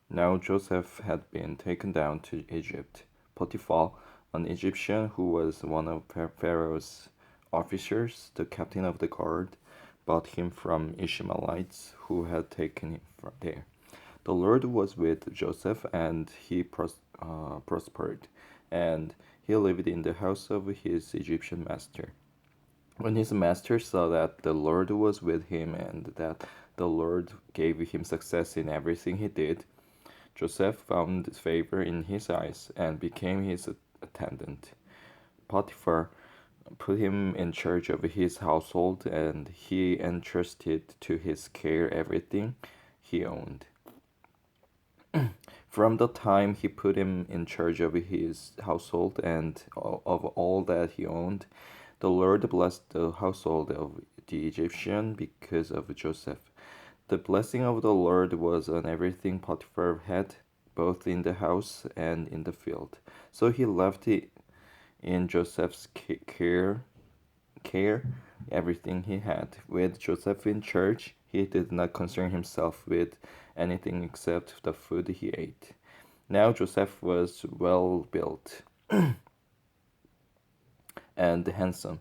Now Joseph had been taken down to Egypt. Potiphar, an Egyptian who was one of Pharaoh's officers, the captain of the guard, bought him from Ishmaelites who had taken him from there. The Lord was with Joseph, and he prospered, and he lived in the house of his Egyptian master. When his master saw that the Lord was with him and that the Lord gave him success in everything he did, Joseph found favor in his eyes and became his attendant. Potiphar put him in charge of his household, and he entrusted to his care everything he owned. From the time he put him in charge of his household and of all that he owned, the Lord blessed the household of the Egyptian because of Joseph. The blessing of the Lord was on everything Potiphar had, both in the house and in the field. So he left it in Joseph's care everything he had. With Joseph in charge, he did not concern himself with anything except the food he ate. Now Joseph was well built and handsome,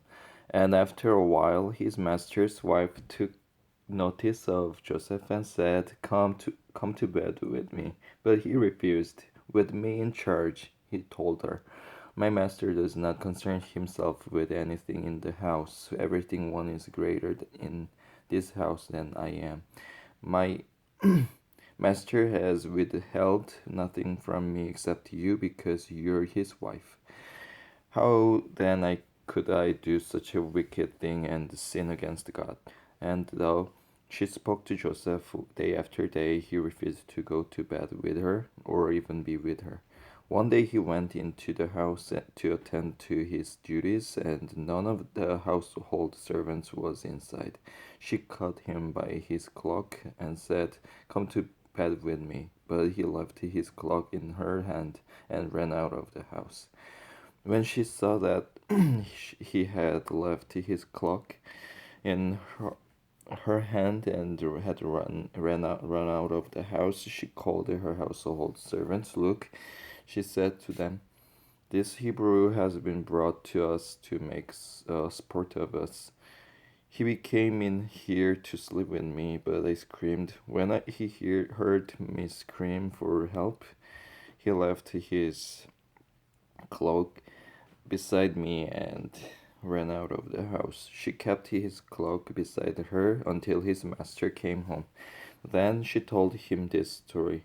and after a while his master's wife took notice of Joseph and said, come to bed with me. But he refused. With me in charge, he told her, my master does not concern himself with anything in the house. Everything one is greater in this house than I am. My master has withheld nothing from me except you because you're his wife. How then I could I do such a wicked thing and sin against God? And though she spoke to Joseph day after day, he refused to go to bed with her or even be with her. One day he went into the house to attend to his duties, and none of the household servants was inside. She caught him by his cloak and said, come to bed with me. But he left his cloak in her hand and ran out of the house. When she saw that he had left his cloak in her hand and had run out of the house, she called her household servants. Look, she said to them, this Hebrew has been brought to us to make sport of us. He came in here to sleep with me, but I screamed. When heard me scream for help, he left his cloak beside me and ran out of the house. She kept his cloak beside her until his master came home. Then she told him this story.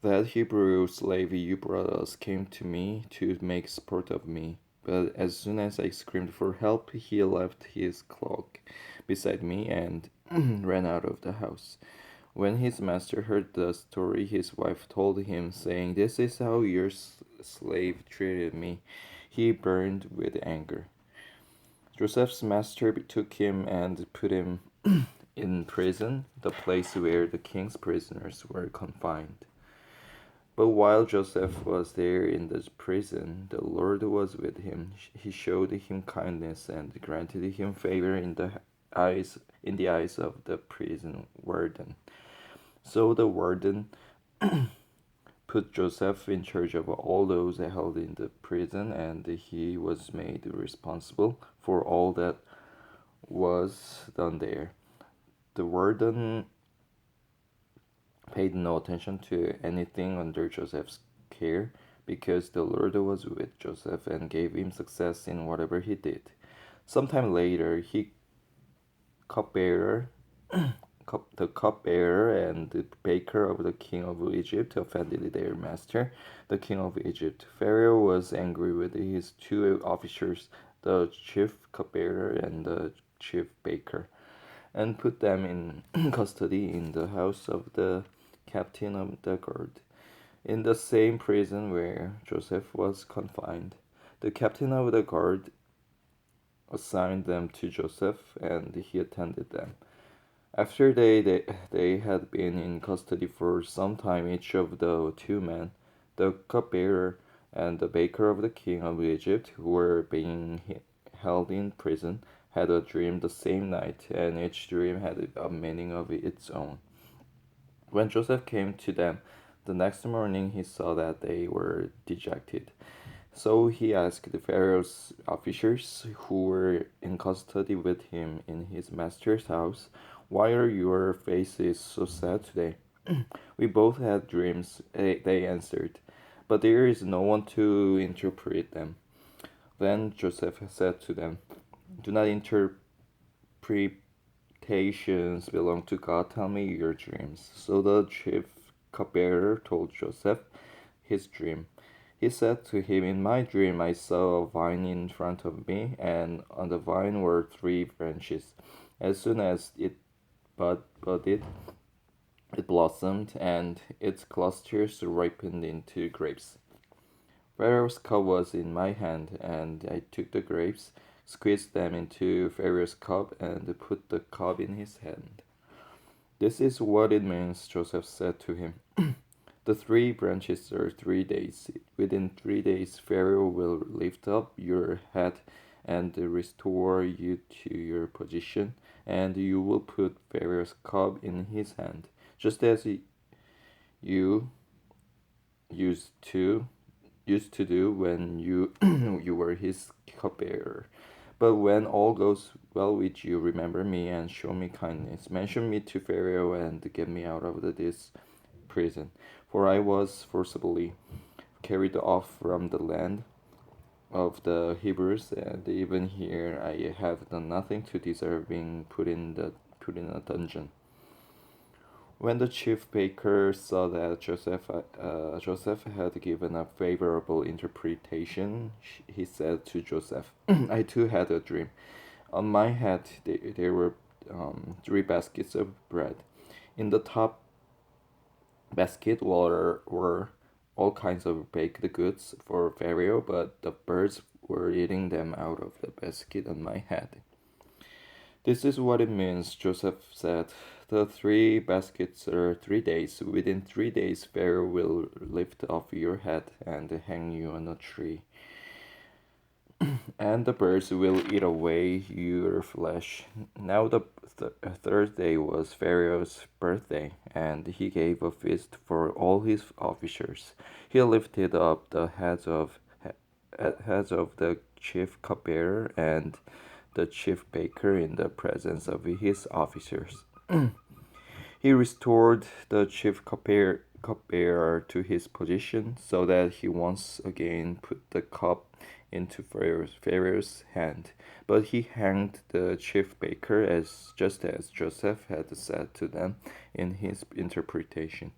That Hebrew slave you brought us came to me to make sport of me. But as soon as I screamed for help, he left his cloak beside me and ran out of the house. When his master heard the story, his wife told him, saying, this is how your slave treated me. He burned with anger. Joseph's master took him and put him in prison, the place where the king's prisoners were confined. But while Joseph was there in the prison, the Lord was with him. He showed him kindness and granted him favor in the eyes of the prison warden. So the warden put Joseph in charge of all those held in the prison, and he was made responsible for all that was done there. The warden paid no attention to anything under Joseph's care because the Lord was with Joseph and gave him success in whatever he did. Sometime later, cupbearer, the cupbearer and the baker of the king of Egypt offended their master, the king of Egypt. Pharaoh was angry with his two officers, the chief cupbearer and the chief baker, and put them in custody in the house of the captain of the guard, in the same prison where Joseph was confined. The captain of the guard assigned them to Joseph, and he attended them. After they had been in custody for some time, each of the two men, the cupbearer and the baker of the king of Egypt, who were being held in prison, had a dream the same night, and each dream had a meaning of its own. When Joseph came to them the next morning, he saw that they were dejected. So he asked the Pharaoh's officers who were in custody with him in his master's house, "Why are your faces so sad today?" "We both had dreams," they answered, "but there is no one to interpret them." Then Joseph said to them, "Do not interpretations belong to God? Tell me your dreams." So the chief cupbearer told Joseph his dream. He said to him, "In my dream I saw a vine in front of me, and on the vine were three branches. As soon as it budded, it blossomed, and its clusters ripened into grapes. Pharaoh's cup was in my hand, and I took the grapes, squeezed them into Pharaoh's cup, and put the cup in his hand." "This is what it means," Joseph said to him. "The three branches are 3 days. Within 3 days, Pharaoh will lift up your head and restore you to your position, and you will put Pharaoh's cup in his hand, just as you used to do when you you were his cupbearer. But when all goes well with you, remember me and show me kindness. Mention me to Pharaoh and get me out of this prison, for I was forcibly carried off from the land of the Hebrews, and even here I have done nothing to deserve being put in a dungeon." When the chief baker saw that Joseph had given a favorable interpretation, he said to Joseph, "I too had a dream. On my head there were 3 baskets of bread. In the top basket were all kinds of baked goods for Pharaoh, but the birds were eating them out of the basket on my head." "This is what it means," Joseph said. "The 3 baskets are 3 days. Within 3 days, Pharaoh will lift off your head and hang you on a tree, and the birds will eat away your flesh." Now the third day was Pharaoh's birthday, and he gave a feast for all his officers. He lifted up the heads of the chief cupbearer and the chief baker in the presence of his officers. He restored the chief cupbearer to his position, so that he once again put the cup into Pharaoh's hand. But he hanged the chief baker, just as Joseph had said to them in his interpretation.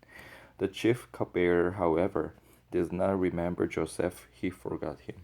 The chief cupbearer, however, did not remember Joseph; he forgot him.